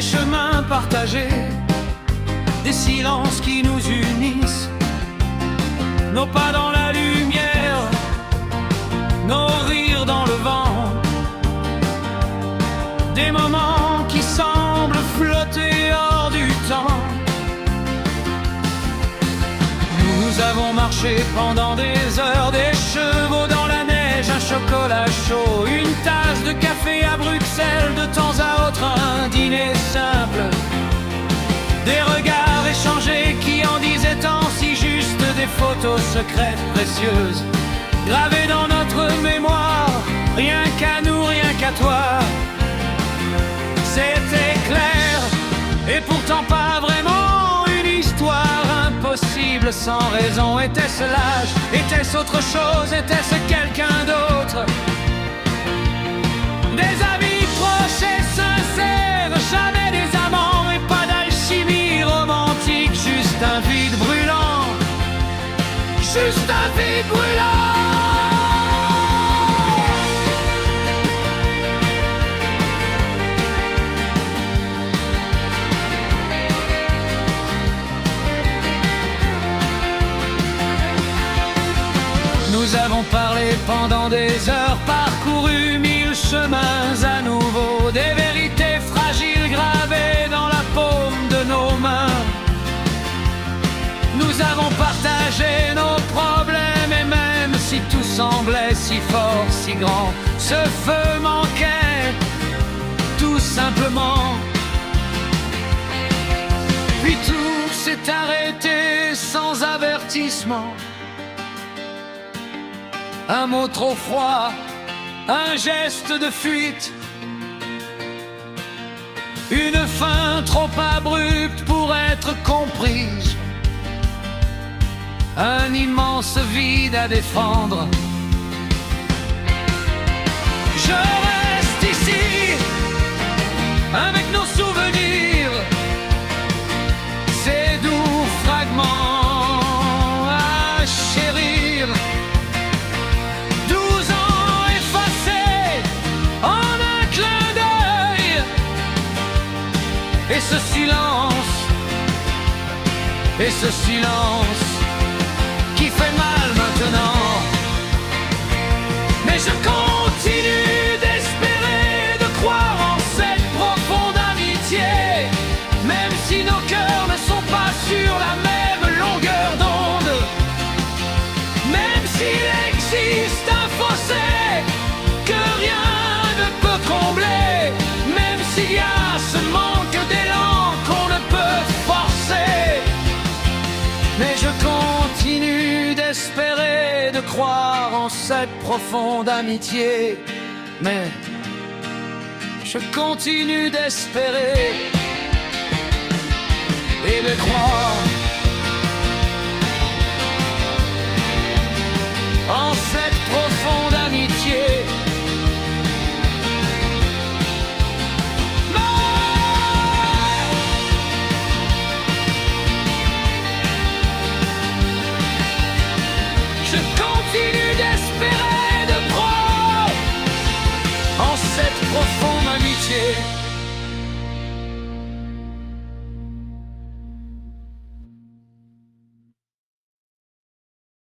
des chemins partagés, des silences qui nous unissent, nos pas dans la lumière, nos rires dans le vent, des moments qui semblent flotter hors du temps. Nous avons marché pendant des heures, des chevaux dans la neige, un chocolat chaud, une tasse de café à Bruxelles, de temps à autre un dîner simple, des regards échangés qui en disaient tant, si juste des photos secrètes précieuses, gravées dans notre mémoire, rien qu'à nous, rien qu'à toi. C'était clair, et pourtant pas vraiment une histoire impossible sans raison. Était-ce l'âge? Était-ce autre chose? Était-ce quelqu'un d'autre? Des amis proches et sincères, jamais des amants et pas d'alchimie romantique, juste un vide brûlant, juste un vide brûlant. Nous avons parlé pendant des heures, parcouru 1000 chemins à nouveau, des vérités fragiles gravées dans la paume de nos mains. Nous avons partagé nos problèmes et même si tout semblait si fort, si grand, ce feu manquait tout simplement. Puis tout s'est arrêté sans avertissement. Un mot trop froid, un geste de fuite, une fin trop abrupte pour être comprise, un immense vide à défendre. Je reste ici avec nos souvenirs, ces doux fragments à chérir. Et ce silence qui fait mal maintenant. Mais je continue d'espérer, de croire en cette profonde amitié, même si nos cœurs ne sont pas sur la même longueur d'onde, même s'il existe un fossé que rien ne peut combler, même s'il y a ce manque d'élan qu'on ne peut forcer. Mais je continue d'espérer, de croire en cette profonde amitié. Mais je continue d'espérer et de croire.